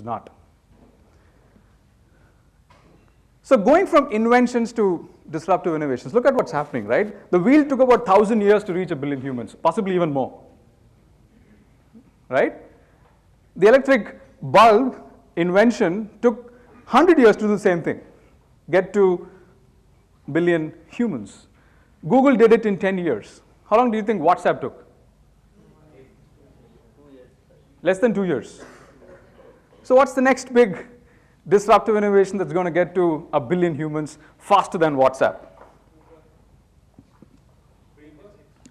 not. So going from inventions to disruptive innovations, look at what's happening, right? The wheel took about 1,000 years to reach 1 billion humans, possibly even more, right? The electric bulb invention took 100 years to do the same thing, get to billion humans. Google did it in 10 years. How long do you think WhatsApp took? Less than 2 years. So what's the next big disruptive innovation that's going to get to 1 billion humans faster than WhatsApp?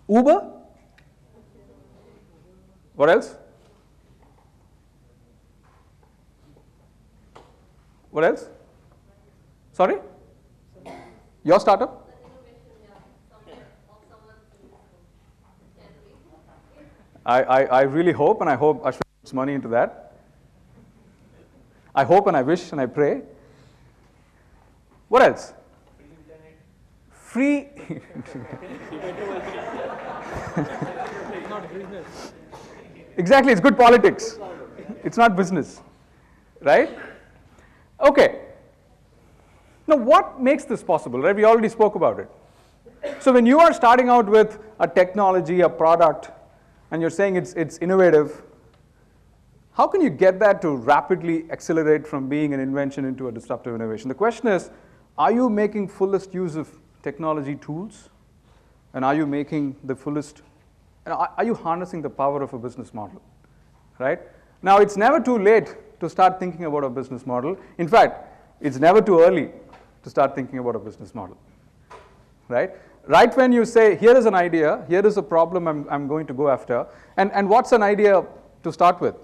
Uber? What else? What else? Sorry? Your startup? I really hope, and I hope Ashwin puts money into that. I hope and I wish and I pray. What else? Free. Exactly, it's good politics. It's not business, right? Okay. Now, what makes this possible, right? We already spoke about it. So when you are starting out with a technology, a product, and you're saying it's innovative, how can you get that to rapidly accelerate from being an invention into a disruptive innovation? The question is, are you making fullest use of technology tools? And are you making the fullest, are you harnessing the power of a business model, right? Now, it's never too late to start thinking about a business model. In fact, it's never too early to start thinking about a business model, right? Right when you say, here is an idea, here is a problem I'm going to go after, and what's an idea to start with?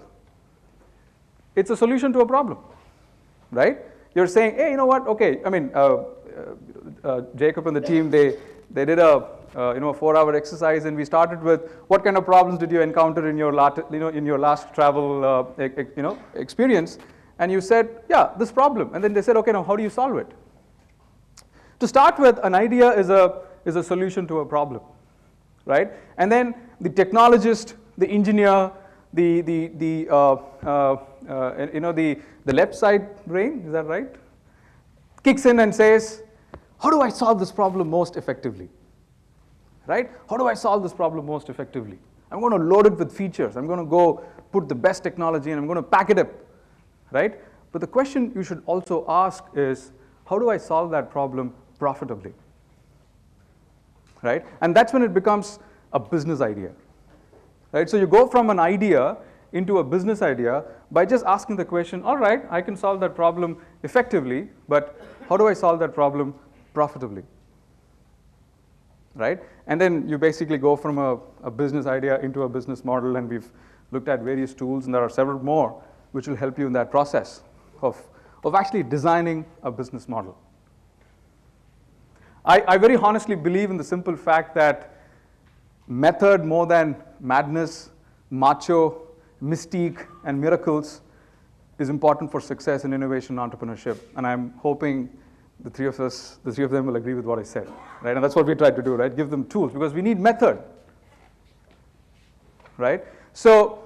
It's a solution to a problem, right? You're saying, hey, you know what? Okay, I mean, Jacob and the team, they did a 4-hour exercise, and we started with what kind of problems did you encounter in your last travel experience, and you said, yeah, this problem, and then they said, okay, now how do you solve it? To start with, an idea is a solution to a problem, right? And then the technologist, the engineer, the left side brain, is that right? Kicks in and says, how do I solve this problem most effectively? Right? How do I solve this problem most effectively? I'm going to load it with features. I'm going to go put the best technology and I'm going to pack it up, right? But the question you should also ask is, how do I solve that problem profitably? Right? And that's when it becomes a business idea. Right? So you go from an idea into a business idea by just asking the question, all right, I can solve that problem effectively, but how do I solve that problem profitably? Right? And then you basically go from a business idea into a business model, and we've looked at various tools, and there are several more which will help you in that process of actually designing a business model. I very honestly believe in the simple fact that method more than madness, macho, mystique, and miracles is important for success in innovation and entrepreneurship. And I'm hoping the three of them will agree with what I said, right? And that's what we tried to do, right? Give them tools, because we need method, right? So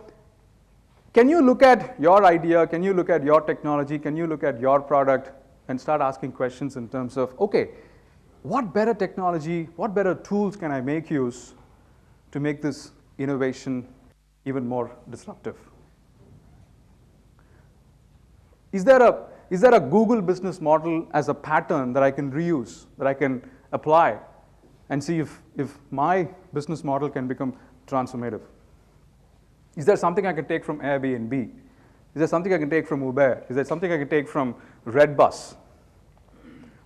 can you look at your idea, can you look at your technology, can you look at your product and start asking questions in terms of, okay, what better technology, what better tools can I make use to make this innovation even more disruptive? Is there a Google business model as a pattern that I can reuse, that I can apply and see if my business model can become transformative? Is there something I can take from Airbnb? Is there something I can take from Uber? Is there something I can take from Redbus?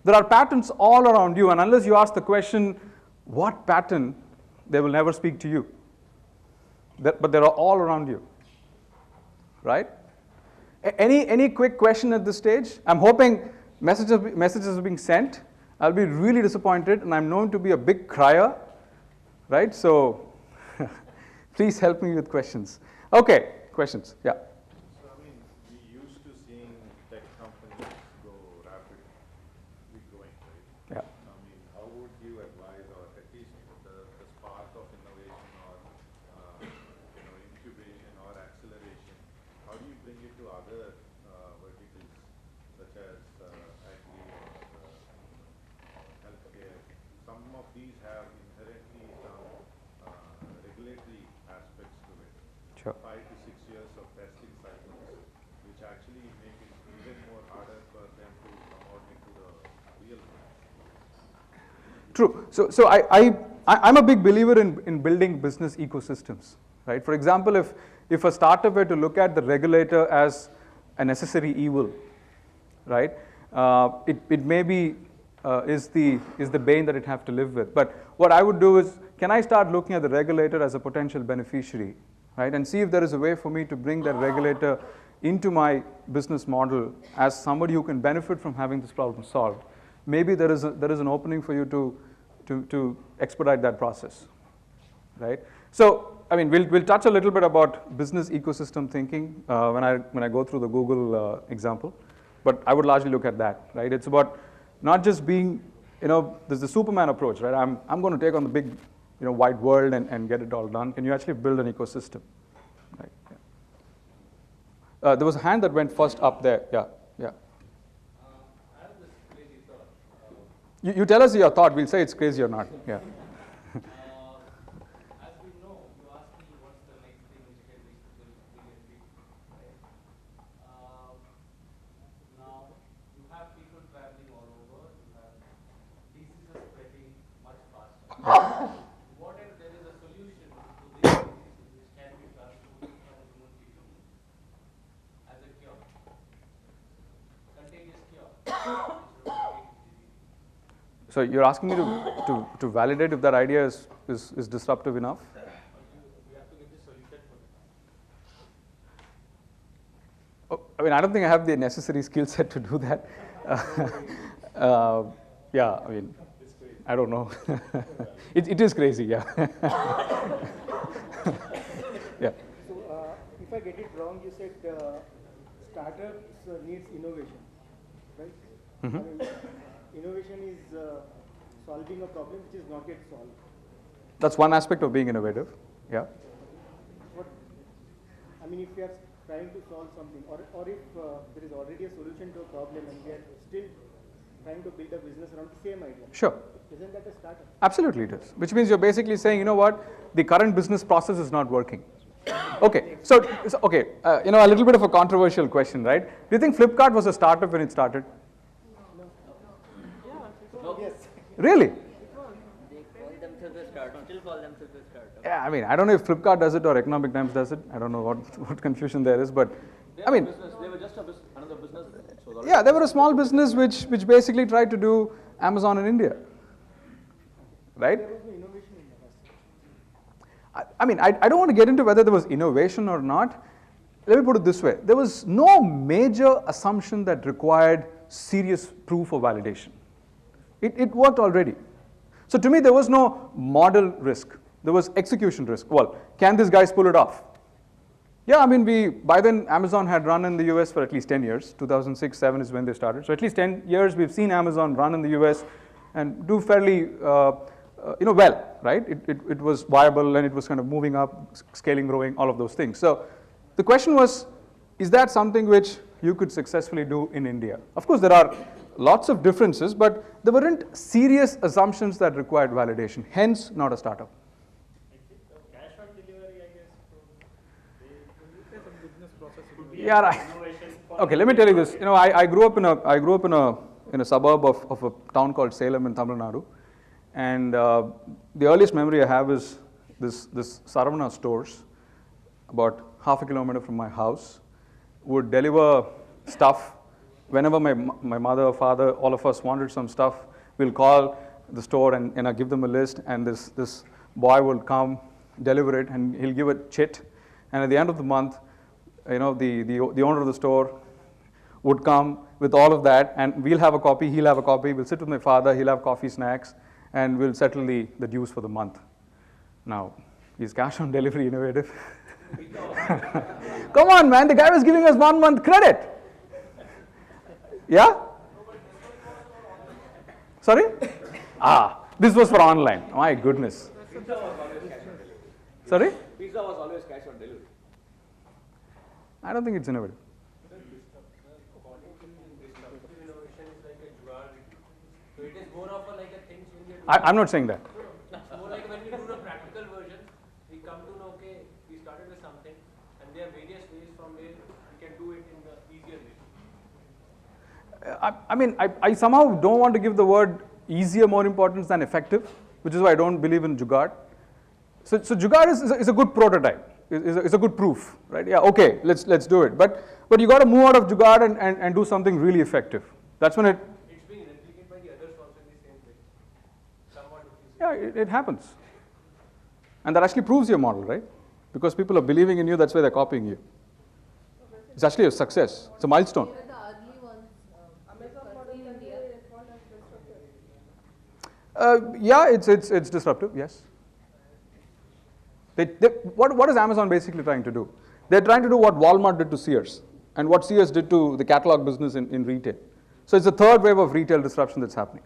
There are patterns all around you, and unless you ask the question, what pattern, they will never speak to you. But they are all around you, right? Any quick question at this stage? I'm hoping messages are being sent. I'll be really disappointed, and I'm known to be a big crier, right? So please help me with questions. Okay, questions, yeah. So, I mean, we used to seeing tech companies go rapidly growing, right? Yeah. I mean, how would you advise, or at least the spark of innovation or incubation or acceleration, how do you bring it to other some of these have inherently some regulatory aspects to it. Sure. 5 to 6 years of testing cycles, which actually make it even more harder for them to come out into the real world. True. So I'm a big believer in building business ecosystems, right? For example, if a startup were to look at the regulator as a necessary evil, right? It may be is the bane that it have to live with. But what I would do is, can I start looking at the regulator as a potential beneficiary, right? And see if there is a way for me to bring that regulator into my business model as somebody who can benefit from having this problem solved. Maybe there is an opening for you to expedite that process, right? So, I mean, we'll touch a little bit about business ecosystem thinking when I go through the Google example, but I would largely look at that, right? It's about not just being, there's the Superman approach, right? I'm going to take on the big, wide world and get it all done. Can you actually build an ecosystem, right? Yeah. There was a hand that went first up there. Yeah. I have this crazy thought. You tell us your thought. We'll say it's crazy or not. Yeah. As we know, you asked me what's the next thing which can reach the billion people, right? Now, you have people traveling all over. You have diseases spreading much faster. What if there is a solution to this disease which can be transferred from human to human as a cure? Contagious cure. So you're asking me to validate if that idea is disruptive enough? We have to get the solution for it. Oh, I mean, I don't think I have the necessary skill set to do that. Yeah, I mean, I don't know. It is crazy, yeah. Yeah. So, if I get it wrong, you said startups needs innovation, right? Mm-hmm. I mean, innovation is solving a problem which is not yet solved. That's one aspect of being innovative, yeah. I mean, if we are trying to solve something, or if there is already a solution to a problem and we are still trying to build a business around the same idea. Sure. Isn't that a startup? Absolutely it is, which means you're basically saying, you know what, the current business process is not working. Okay, so okay, a little bit of a controversial question, right? Do you think Flipkart was a startup when it started? Yes. Really? They call themselves a startup, still call themselves a startup. Yeah, I mean, I don't know if Flipkart does it or Economic Times does it. I don't know what confusion there is, but I mean, They were just another business. So yeah, they were a small business which basically tried to do Amazon in India, right? There was no innovation in the past. I mean, I don't want to get into whether there was innovation or not. Let me put it this way. There was no major assumption that required serious proof or validation. It worked already. So to me, there was no model risk. There was execution risk. Well, can these guys pull it off? Yeah, I mean, by then Amazon had run in the US for at least 10 years. 2006-07 is when they started. So at least 10 years we've seen Amazon run in the US and do fairly, well, right? It was viable and it was kind of moving up, scaling, growing, all of those things. So the question was, is that something which you could successfully do in India? Of course, there are lots of differences, but there weren't serious assumptions that required validation. Hence, not a startup. Cash on delivery, I guess. Some business process. Yeah, right. Okay, let me tell you this. I grew up in a suburb of a town called Salem in Tamil Nadu, and the earliest memory I have is this Saravana stores, about half a kilometer from my house, would deliver stuff. Whenever my mother or father, all of us wanted some stuff, we'll call the store and I give them a list, and this boy will come, deliver it, and he'll give a chit. And at the end of the month, the owner of the store would come with all of that, and we'll have a copy, he'll have a copy, we'll sit with my father, he'll have coffee, snacks, and we'll settle the dues for the month. Now, is cash on delivery innovative? Come on, man, the guy was giving us 1 month credit. Yeah? Sorry? This was for online. My goodness. Pizza was always cash on delivery. Sorry? Pizza was always cash on delivery. I don't think it's innovative. So it is more of a like a thing when we do. I'm not saying that. It's more like when we do the practical versions, we come to know, okay, we started with something, and there are various ways from where we can do it in the easier way. I mean, I somehow don't want to give the word easier more importance than effective, which is why I don't believe in jugaad. So jugaad is a good prototype, is a good proof, right? Yeah, okay, let's do it. But you got to move out of jugaad and do something really effective. That's when It's being replicated by the others also in the same way. Somewhat different. it happens. And that actually proves your model, right? Because people are believing in you, that's why they're copying you. It's actually a success. It's a milestone. They were the early ones. In India. Yeah, it's disruptive, yes. What is Amazon basically trying to do? They're trying to do what Walmart did to Sears and what Sears did to the catalog business in retail. So it's the third wave of retail disruption that's happening.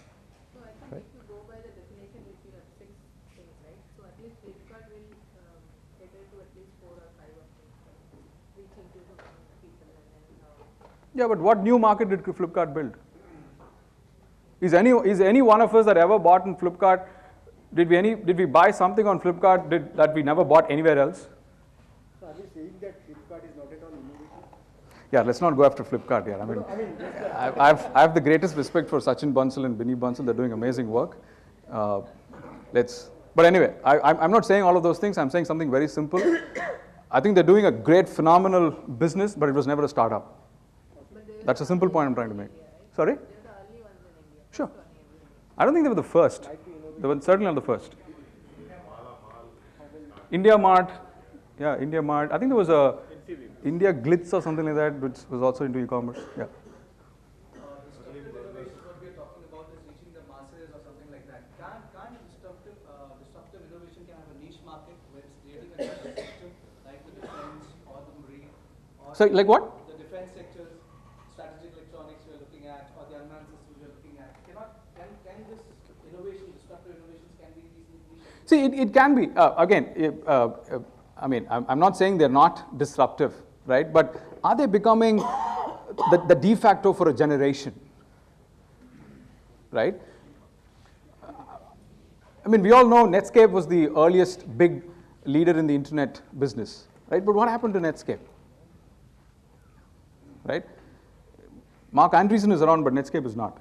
So I think if you go by the definition which you have 6 things, right? So at least Flipkart will cater to at least 4 or 5 of things, reaching to the people and then. Yeah, but what new market did Flipkart build? Is any one of us that ever bought in Flipkart, did we buy something on Flipkart that we never bought anywhere else? So are you saying that Flipkart is not at all innovative? Yeah, let's not go after Flipkart here. I mean, I have the greatest respect for Sachin Bansal and Binny Bansal. They're doing amazing work. But anyway, I'm not saying all of those things. I'm saying something very simple. I think they're doing a great, phenomenal business, but it was never a startup. That's a simple point I'm trying to make. Sorry? They're the early ones in India. Sure. I don't think they were the first. They were certainly not the first. India Mart. Yeah, India Mart. I think there was a India Glitz or something like that, which was also into e-commerce. Yeah. Disruptive innovations, what we are talking about is reaching the masses or something like that. Can't disruptive innovation can have a niche market where it's creating a new system like the defense or the marine or So, like what? the defense sectors, strategic electronics we are looking at, or the unmanned systems we are looking at. Can this innovation, disruptive innovations can be these niche? See, it can be. Again, I mean, I'm not saying they're not disruptive, right? But are they becoming the de facto for a generation, right? I mean, we all know Netscape was the earliest big leader in the internet business, right? But what happened to Netscape, right? Mark Andreessen is around, but Netscape is not,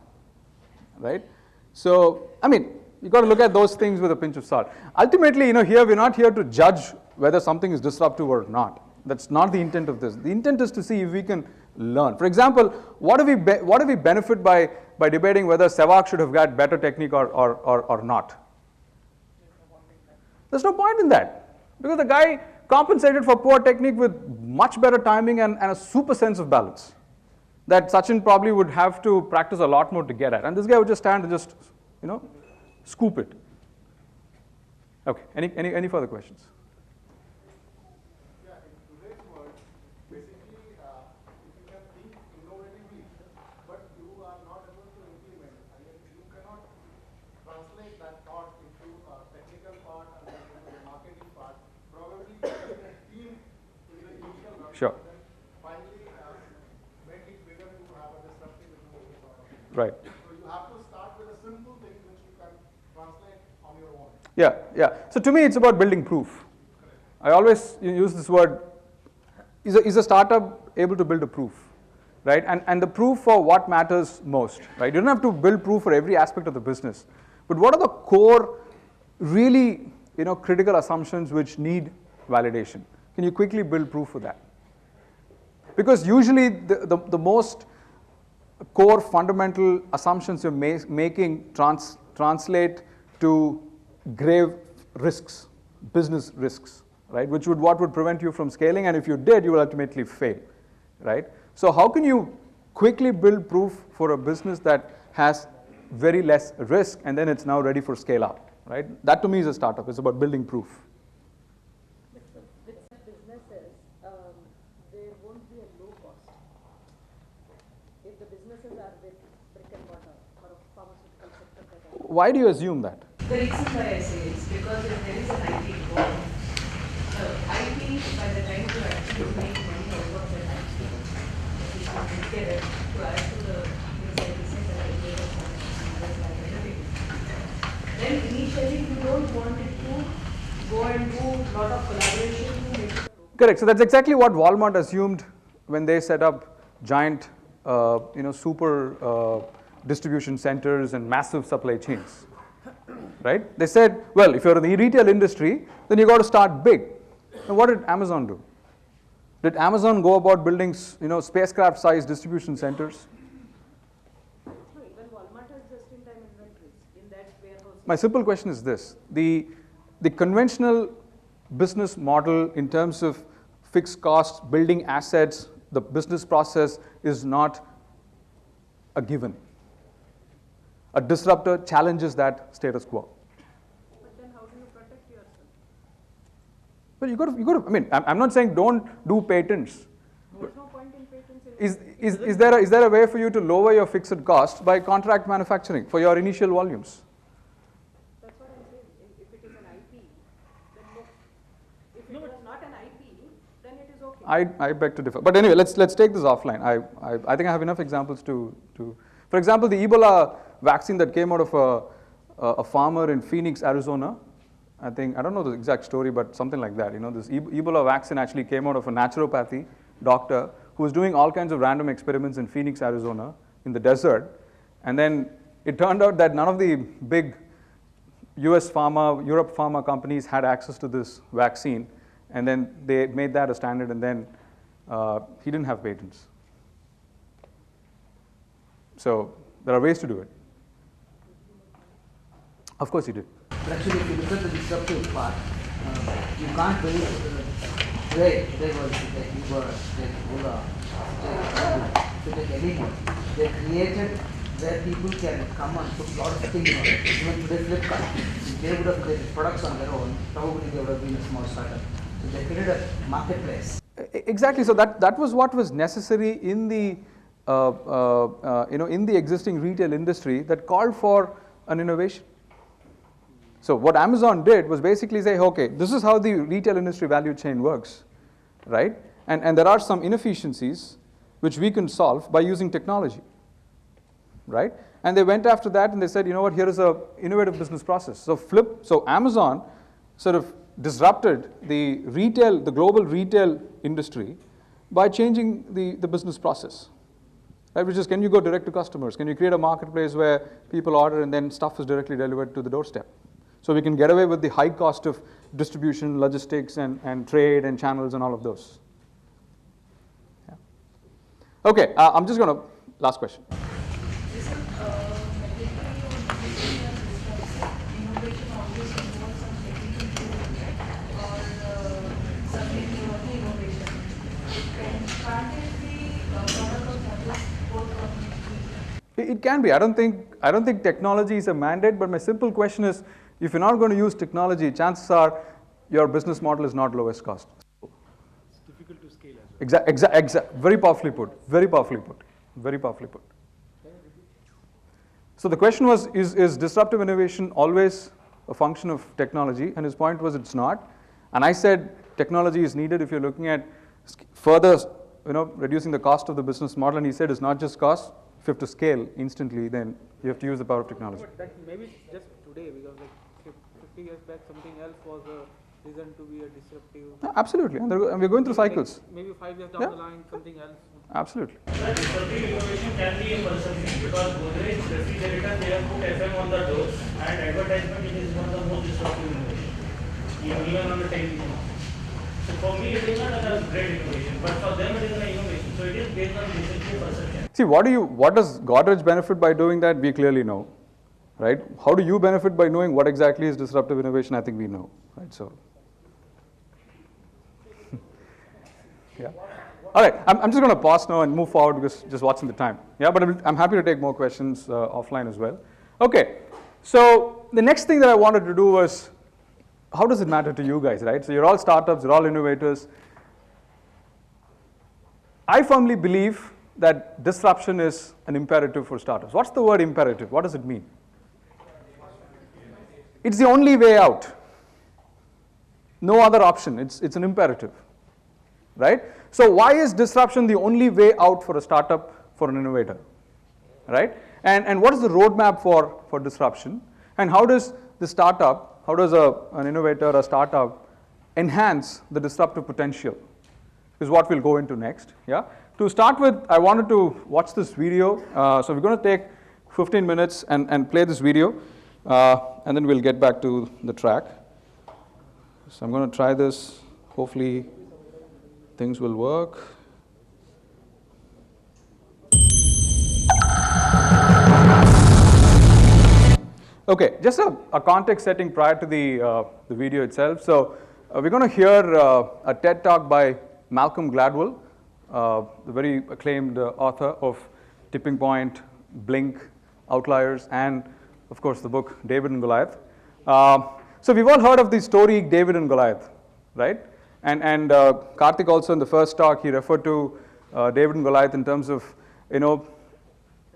right? So, I mean, you got to look at those things with a pinch of salt. Ultimately, here we're not here to judge whether something is disruptive or not. That's not the intent of this. The intent is to see if we can learn. For example, what do we benefit by debating whether Sevak should have got better technique or not? There's no point in that, because the guy compensated for poor technique with much better timing and a super sense of balance that Sachin probably would have to practice a lot more to get at. And this guy would just stand and just, scoop it. Okay, any further questions? Yeah, in today's world, basically, if you can think innovatively, but you are not able to implement, I mean, you cannot translate that thought into a technical part and then into the marketing part. Probably building a team in the initial run, Sure. and then finally make it bigger to have a disruptive innovation sort of thing. Right. So you have to start with a simple thing which you can translate on your own. Yeah. So to me, it's about building proof. I always use this word. Is a startup able to build a proof, right? And the proof for what matters most, right? You don't have to build proof for every aspect of the business, but what are the core, really, critical assumptions which need validation? Can you quickly build proof for that? Because usually the most core fundamental assumptions you're making translate to grave risks, business risks, right? What would prevent you from scaling, and if you did, you will ultimately fail, right? So how can you quickly build proof for a business that has very less risk, and then it's now ready for scale up, right? That to me is a startup. It's about building proof. With businesses, there won't be a low cost. If the businesses are with brick and mortar or a pharmaceutical sector. Why do you assume that? The reason why I say is because if there is an IT involved, IT, by the time you actually make money out of the IT, you should get it to add to the services that I gave us. initially you don't want it to go and do lot of collaboration to make it. Correct. So that's exactly what Walmart assumed when they set up giant, super distribution centers and massive supply chains, right? They said, well, if you're in the retail industry, then you got to start big. Now, what did Amazon do? Did Amazon go about building, spacecraft-sized distribution centers? No, even Walmart has just-in-time inventories in that warehouse. My simple question is this: the conventional business model in terms of fixed costs, building assets, the business process is not a given. A disruptor challenges that status quo. But then how do you protect yourself? But you got to. I mean, I'm not saying don't do patents. There's no point in patents. Is there a way for you to lower your fixed cost by contract manufacturing for your initial volumes? That's what I'm saying. If it is an IP, then no. If it was not an IP, then it is okay. I beg to differ. But anyway, let's take this offline. I think I have enough examples to. For example, the Ebola vaccine that came out of a farmer in Phoenix, Arizona. I don't know the exact story, but something like that. This Ebola vaccine actually came out of a naturopathy doctor who was doing all kinds of random experiments in Phoenix, Arizona, in the desert. And then it turned out that none of the big US pharma, Europe pharma companies had access to this vaccine. And then they made that a standard, and then he didn't have patents. So there are ways to do it. Of course he did. But actually, if you look at the disruptive part, you can't believe today was like Uber, like Ola, like anyone. They created where people can come and put a lot of things on it. Even today, Flipkart, if they would have created products on their own, probably they would have been a small startup. So they created a marketplace. Exactly. So that was what was necessary in the in the existing retail industry that called for an innovation. So what Amazon did was basically say, okay, this is how the retail industry value chain works, right? And there are some inefficiencies which we can solve by using technology, right? And they went after that and they said, you know what, here is a innovative business process. So Amazon sort of disrupted the global retail industry by changing the business process. Right, which is, can you go direct to customers? Can you create a marketplace where people order and then stuff is directly delivered to the doorstep? So we can get away with the high cost of distribution, logistics, and trade and channels and all of those. Yeah. Okay, I'm just going to, last question. It can be. I don't think technology is a mandate, but my simple question is, if you're not going to use technology, chances are your business model is not lowest cost. It's difficult to scale as well. Exactly. Very powerfully put. Very powerfully put. Very powerfully put. So the question was, is disruptive innovation always a function of technology? And his point was it's not. And I said technology is needed if you're looking at further, reducing the cost of the business model. And he said it's not just cost. If you have to scale instantly, then you have to use the power of technology. But that maybe just today, because like 50 years back, something else was a reason to be a disruptive. Absolutely, and we're going through cycles. Maybe 5 years down the line, something else. Absolutely. Disruptive innovation can be a perception because Godrej refrigerator, they have put FM on the doors, and advertisement is one of the most disruptive innovation, even on the television. So for me, it is not a great innovation, but for them it is an innovation. So it is based on basically perception. See, what does Godrej benefit by doing that? We clearly know, right? How do you benefit by knowing what exactly is disruptive innovation? I think we know, right? So, yeah. All right, I'm just going to pause now and move forward because just watching the time. Yeah, but I'm happy to take more questions offline as well. Okay, so the next thing that I wanted to do was, how does it matter to you guys, right? So you're all startups, you're all innovators. I firmly believe that disruption is an imperative for startups. What's the word imperative? What does it mean? It's the only way out. No other option. It's an imperative, right? So why is disruption the only way out for a startup, for an innovator, right? And what is the roadmap for disruption? And how does the startup, how does an innovator, a startup, enhance the disruptive potential is what we'll go into next. Yeah. To start with, I wanted to watch this video. So we're going to take 15 minutes and play this video, and then we'll get back to the track. So I'm going to try this. Hopefully things will work. Okay, just a context setting prior to the video itself. So we're going to hear a TED Talk by Malcolm Gladwell, the very acclaimed author of Tipping Point, Blink, Outliers, and of course the book David and Goliath. So we've all heard of the story David and Goliath, right? And Karthik also in the first talk, he referred to David and Goliath in terms of, you know,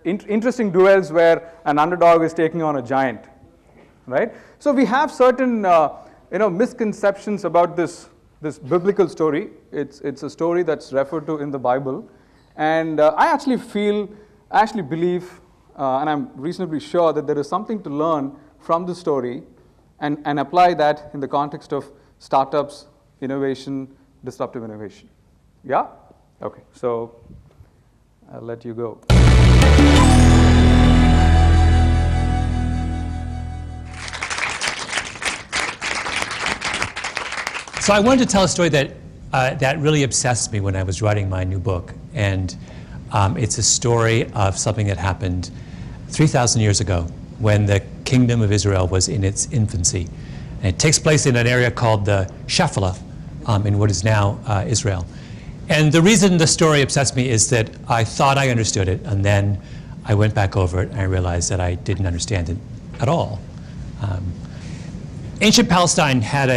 interesting duels where an underdog is taking on a giant, right? So we have certain misconceptions about this biblical story. It's a story that's referred to in the Bible, and I actually believe, and I'm reasonably sure that there is something to learn from the story and apply that in the context of startups, innovation, disruptive innovation. Yeah? Okay, so I'll let you go. So I wanted to tell a story that that really obsessed me when I was writing my new book, and it's a story of something that happened 3,000 years ago when the kingdom of Israel was in its infancy. And it takes place in an area called the Shephelah in what is now Israel. And the reason the story obsessed me is that I thought I understood it, and then I went back over it and I realized that I didn't understand it at all. Ancient Palestine had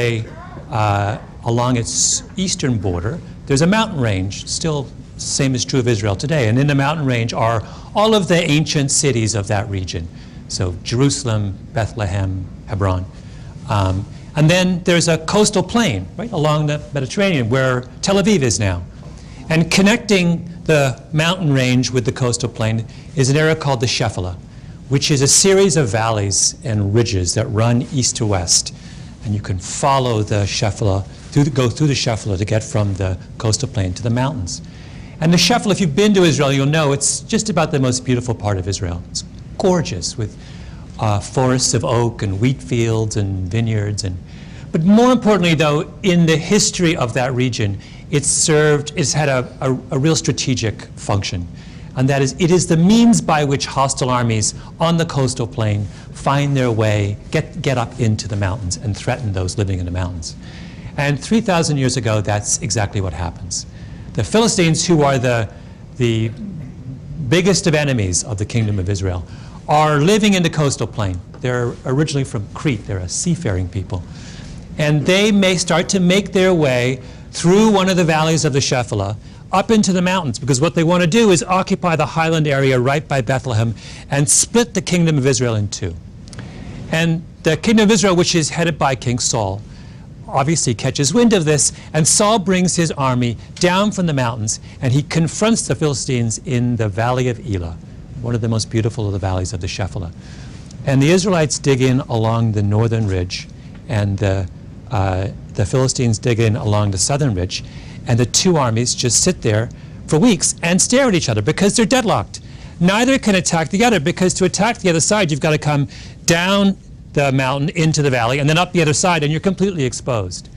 along its eastern border, there's a mountain range, still same is true of Israel today, and in the mountain range are all of the ancient cities of that region. So Jerusalem, Bethlehem, Hebron. And then there's a coastal plain, right, along the Mediterranean where Tel Aviv is now. And connecting the mountain range with the coastal plain is an area called the Shephelah, which is a series of valleys and ridges that run east to west. And you can follow the Shephelah, go through the Shephelah to get from the coastal plain to the mountains. And the Shephelah, if you've been to Israel, you'll know it's just about the most beautiful part of Israel. It's gorgeous with forests of oak and wheat fields and vineyards. But more importantly, though, in the history of that region, it's had a real strategic function. And that is, it is the means by which hostile armies on the coastal plain find their way, get up into the mountains and threaten those living in the mountains. And 3,000 years ago, that's exactly what happens. The Philistines, who are the biggest of enemies of the kingdom of Israel, are living in the coastal plain. They're originally from Crete. They're a seafaring people. And they may start to make their way through one of the valleys of the Shephelah up into the mountains, because what they want to do is occupy the highland area right by Bethlehem and split the kingdom of Israel in two. And the kingdom of Israel, which is headed by King Saul, obviously catches wind of this, and Saul brings his army down from the mountains, and he confronts the Philistines in the valley of Elah, one of the most beautiful of the valleys of the Shephelah. And the Israelites dig in along the northern ridge, and the Philistines dig in along the southern ridge, and the two armies just sit there for weeks and stare at each other because they're deadlocked. Neither can attack the other, because to attack the other side, you've got to come down the mountain into the valley and then up the other side, and you're completely exposed.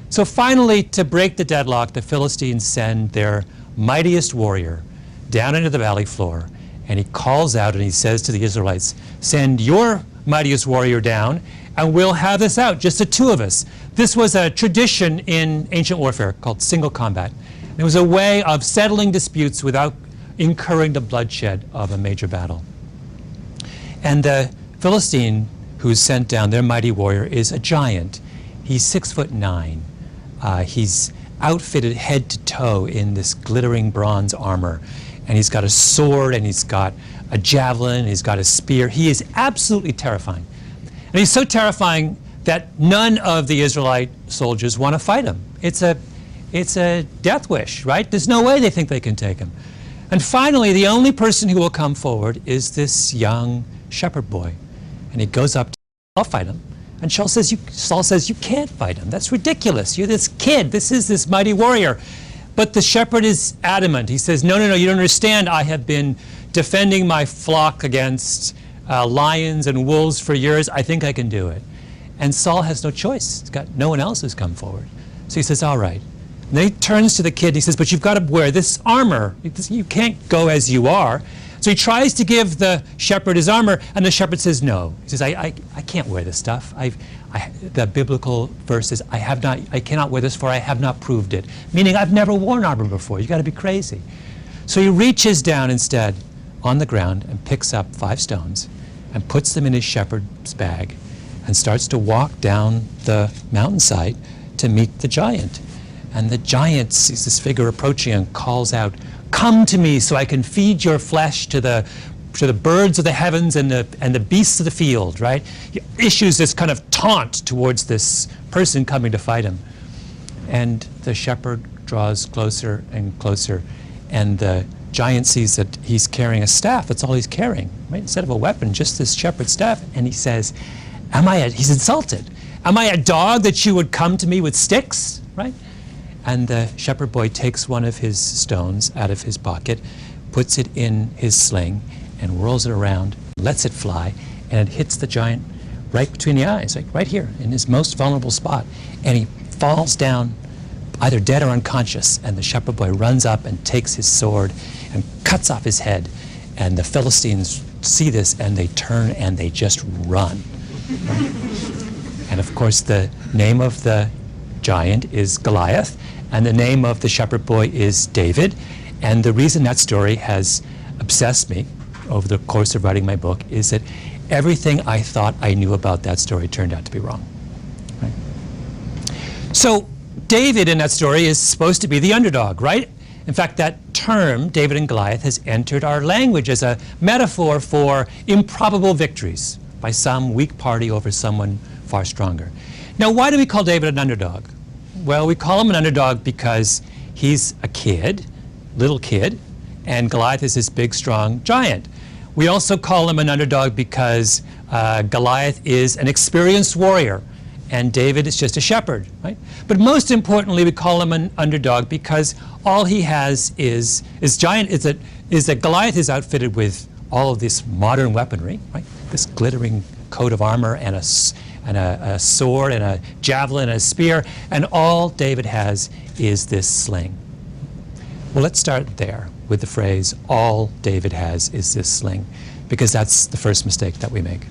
So finally, to break the deadlock, the Philistines send their mightiest warrior down into the valley floor, and he calls out and he says to the Israelites, "Send your mightiest warrior down, and we'll have this out, just the two of us." This was a tradition in ancient warfare called single combat. It was a way of settling disputes without incurring the bloodshed of a major battle. And the Philistine who's sent down, their mighty warrior, is a giant. He's 6'9". He's outfitted head to toe in this glittering bronze armor. And he's got a sword, and he's got a javelin, and he's got a spear. He is absolutely terrifying. And he's so terrifying that none of the Israelite soldiers want to fight him. It's a death wish, right? There's no way they think they can take him. And finally, the only person who will come forward is this young shepherd boy. And he goes up to I'll fight him. And Saul says, you can't fight him. That's ridiculous. You're this kid. This is this mighty warrior. But the shepherd is adamant. He says, no, you don't understand. I have been defending my flock against lions and wolves for years. I think I can do it. And Saul has no choice. He's got no one else who's come forward. So he says, all right. And then he turns to the kid and he says, but you've got to wear this armor. You can't go as you are. So he tries to give the shepherd his armor, and the shepherd says no. He says, I can't wear this stuff. The biblical verse is, I cannot wear this, for I have not proved it. Meaning, I've never worn armor before. You've got to be crazy. So he reaches down instead on the ground and picks up 5 stones and puts them in his shepherd's bag and starts to walk down the mountainside to meet the giant. And the giant sees this figure approaching and calls out, come to me so I can feed your flesh to the birds of the heavens and the beasts of the field, right? He issues this kind of taunt towards this person coming to fight him. And the shepherd draws closer and closer, and the giant sees that he's carrying a staff. That's all he's carrying, right? Instead of a weapon, just this shepherd's staff. And he says, he's insulted. Am I a dog that you would come to me with sticks, right? And the shepherd boy takes one of his stones out of his pocket, puts it in his sling, and whirls it around, lets it fly, and it hits the giant right between the eyes, like right here, in his most vulnerable spot. And he falls down, either dead or unconscious, and the shepherd boy runs up and takes his sword and cuts off his head. And the Philistines see this, and they turn and they just run. And of course, the name of the giant is Goliath, and the name of the shepherd boy is David. And the reason that story has obsessed me over the course of writing my book is that everything I thought I knew about that story turned out to be wrong. Right? So David in that story is supposed to be the underdog, right? In fact, that term, David and Goliath, has entered our language as a metaphor for improbable victories by some weak party over someone far stronger. Now, why do we call David an underdog? Well, we call him an underdog because he's a kid, little kid, and Goliath is this big, strong giant. We also call him an underdog because Goliath is an experienced warrior, and David is just a shepherd, right? But most importantly, we call him an underdog because all he has is that Goliath is outfitted with all of this modern weaponry, right? This glittering coat of armor and a sword and a javelin and a spear, and all David has is this sling. Well, let's start there with the phrase, all David has is this sling, because that's the first mistake that we make.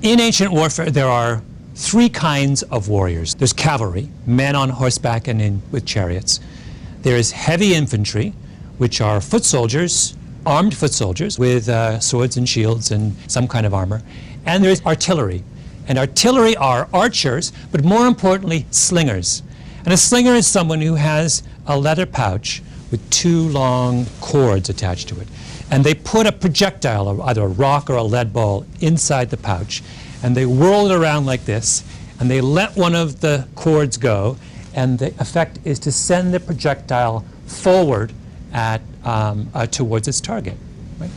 In ancient warfare, there are 3 kinds of warriors. There's cavalry, men on horseback and with chariots. There's heavy infantry, which are foot soldiers, armed foot soldiers with swords and shields and some kind of armor. And there's artillery. And artillery are archers, but more importantly, slingers. And a slinger is someone who has a leather pouch with 2 long cords attached to it. And they put a projectile, or either a rock or a lead ball, inside the pouch, and they whirl it around like this, and they let one of the cords go, and the effect is to send the projectile forward towards its target. Right?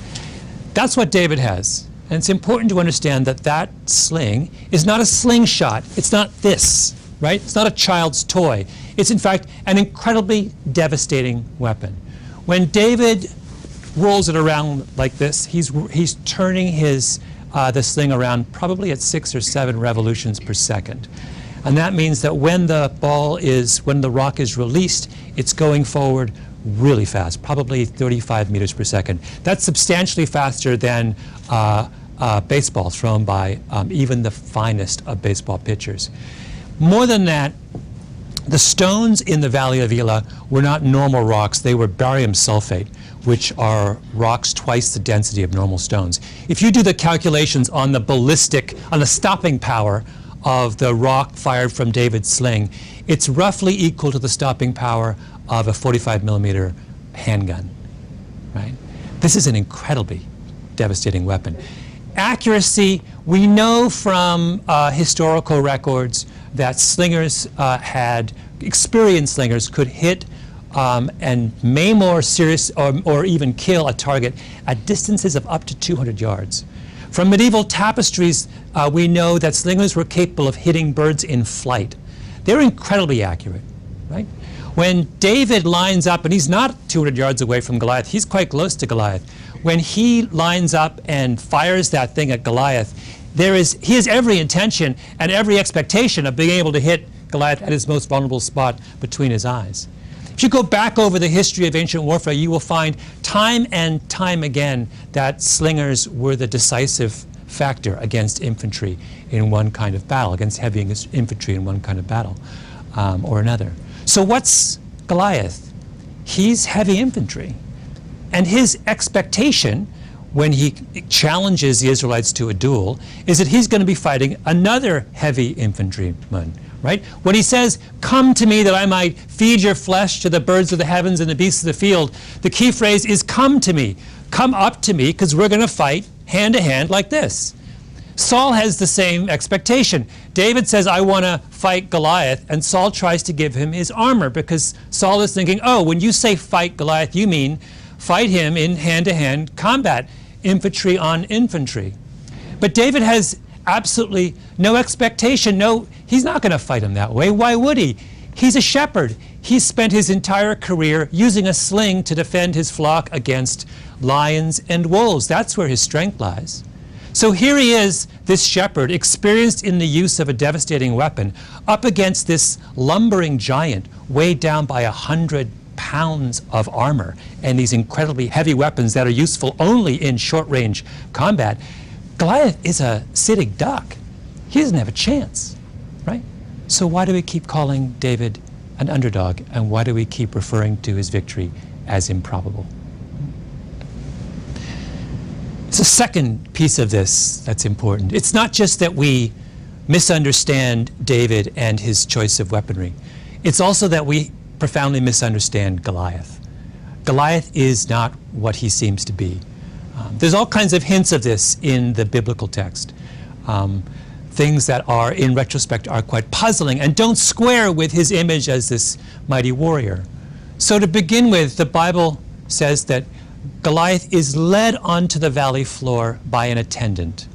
That's what David has. And it's important to understand that that sling is not a slingshot. It's not this, right? It's not a child's toy. It's in fact an incredibly devastating weapon. When David rolls it around like this, he's turning the sling around probably at 6 or 7 revolutions per second. And that means that when the rock is released, it's going forward really fast, probably 35 meters per second. That's substantially faster than baseball thrown by even the finest of baseball pitchers. More than that, the stones in the Valley of Elah were not normal rocks, they were barium sulfate, which are rocks twice the density of normal stones. If you do the calculations on the stopping power of the rock fired from David's sling, it's roughly equal to the stopping power of a 45 millimeter handgun, right? This is an incredibly devastating weapon. Accuracy, we know from historical records that slingers experienced slingers could hit and maim or even kill a target at distances of up to 200 yards. From medieval tapestries, we know that slingers were capable of hitting birds in flight. They're incredibly accurate, right? When David lines up, and he's not 200 yards away from Goliath, he's quite close to Goliath. When he lines up and fires that thing at Goliath, he has every intention and every expectation of being able to hit Goliath at his most vulnerable spot between his eyes. If you go back over the history of ancient warfare, you will find time and time again that slingers were the decisive factor against infantry in one kind of battle, against heavy infantry in one kind of battle or another. So what's Goliath? He's heavy infantry. And his expectation when he challenges the Israelites to a duel is that he's going to be fighting another heavy infantryman, right? When he says, "Come to me that I might feed your flesh to the birds of the heavens and the beasts of the field," the key phrase is "come to me." Come up to me, because we're going to fight hand to hand like this. Saul has the same expectation. David says, "I want to fight Goliath," and Saul tries to give him his armor, because Saul is thinking, oh, when you say fight Goliath, you mean fight him in hand-to-hand combat, infantry on infantry. But David has absolutely no expectation. No, he's not going to fight him that way. Why would he? He's a shepherd. He's spent his entire career using a sling to defend his flock against lions and wolves. That's where his strength lies. So here he is, this shepherd, experienced in the use of a devastating weapon, up against this lumbering giant weighed down by 100 pounds of armor and these incredibly heavy weapons that are useful only in short-range combat. Goliath is a sitting duck. He doesn't have a chance, right? So why do we keep calling David an underdog, and why do we keep referring to his victory as improbable? It's a second piece of this that's important. It's not just that we misunderstand David and his choice of weaponry. It's also that we profoundly misunderstand Goliath. Goliath is not what he seems to be. There's all kinds of hints of this in the biblical text. Things that are, in retrospect, are quite puzzling and don't square with his image as this mighty warrior. So to begin with, the Bible says that Goliath is led onto the valley floor by an attendant.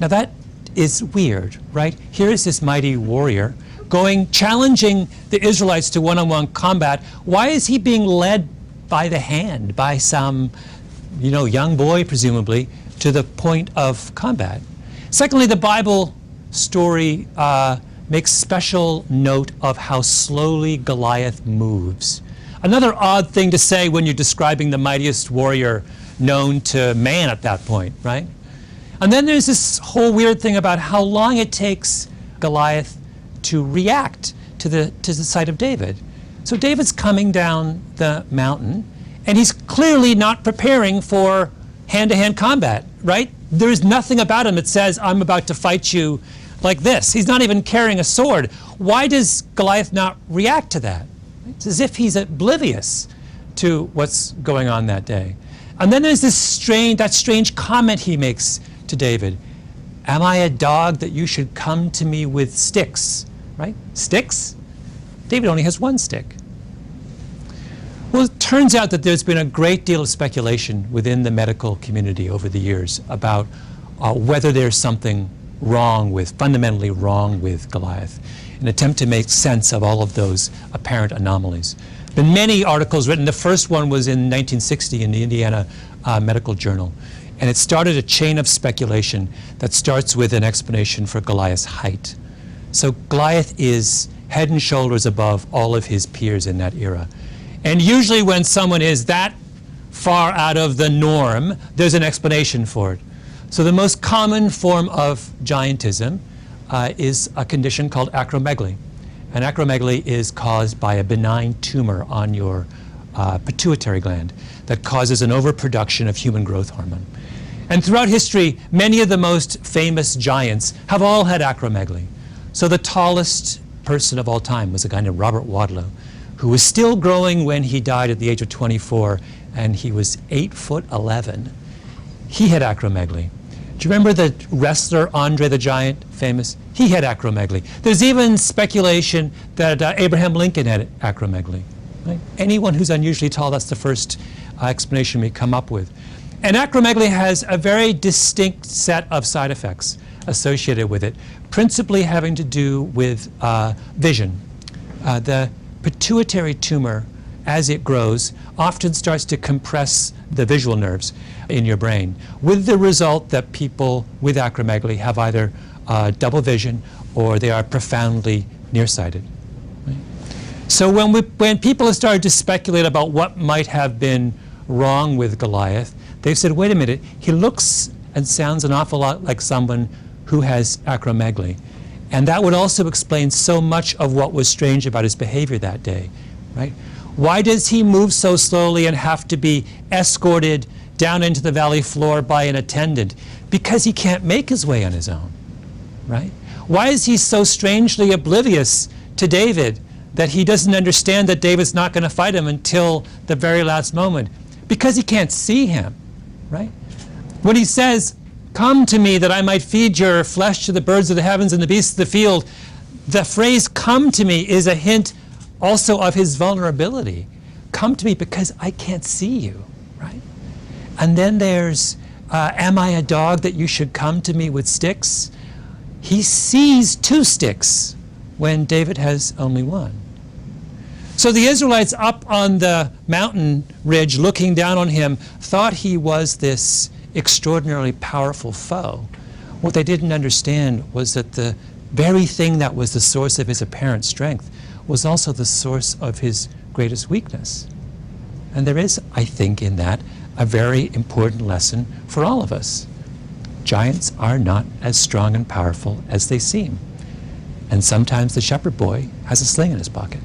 Now that is weird, right? Here is this mighty warrior challenging the Israelites to one-on-one combat. Why is he being led by the hand by some, young boy, presumably, to the point of combat? Secondly, the Bible story makes special note of how slowly Goliath moves. Another odd thing to say when you're describing the mightiest warrior known to man at that point, right? And then there's this whole weird thing about how long it takes Goliath to react to the sight of David. So David's coming down the mountain, and he's clearly not preparing for hand-to-hand combat, right? There's nothing about him that says, "I'm about to fight you like this." He's not even carrying a sword. Why does Goliath not react to that? It's as if he's oblivious to what's going on that day. And then there's that strange comment he makes to David. "Am I a dog that you should come to me with sticks?" Right? Sticks? David only has one stick. Well, it turns out that there's been a great deal of speculation within the medical community over the years about whether there's something fundamentally wrong with Goliath, an attempt to make sense of all of those apparent anomalies. There have been many articles written. The first one was in 1960 in the Indiana Medical Journal, and it started a chain of speculation that starts with an explanation for Goliath's height. So Goliath is head and shoulders above all of his peers in that era. And usually when someone is that far out of the norm, there's an explanation for it. So the most common form of giantism is a condition called acromegaly. And acromegaly is caused by a benign tumor on your pituitary gland that causes an overproduction of human growth hormone. And throughout history, many of the most famous giants have all had acromegaly. So the tallest person of all time was a guy named Robert Wadlow, who was still growing when he died at the age of 24, and he was 8'11". He had acromegaly. Do you remember the wrestler Andre the Giant, famous? He had acromegaly. There's even speculation that Abraham Lincoln had acromegaly. Right? Anyone who's unusually tall, that's the first explanation we come up with. And acromegaly has a very distinct set of side effects associated with it, principally having to do with vision. The pituitary tumor, as it grows, often starts to compress the visual nerves in your brain, with the result that people with acromegaly have either double vision or they are profoundly nearsighted. Right? So when people have started to speculate about what might have been wrong with Goliath, they've said, wait a minute, he looks and sounds an awful lot like someone who has acromegaly. And that would also explain so much of what was strange about his behavior that day, right? Why does he move so slowly and have to be escorted down into the valley floor by an attendant? Because he can't make his way on his own, right? Why is he so strangely oblivious to David that he doesn't understand that David's not going to fight him until the very last moment? Because he can't see him, right? When he says, come to me that I might feed your flesh to the birds of the heavens and the beasts of the field, the phrase come to me is a hint also of his vulnerability. Come to me because I can't see you, right? And then there's, am I a dog that you should come to me with sticks? He sees 2 sticks when David has only 1. So the Israelites up on the mountain ridge looking down on him thought he was this extraordinarily powerful foe. What they didn't understand was that the very thing that was the source of his apparent strength was also the source of his greatest weakness. And there is, I think, in that a very important lesson for all of us. Giants are not as strong and powerful as they seem. And sometimes the shepherd boy has a sling in his pocket.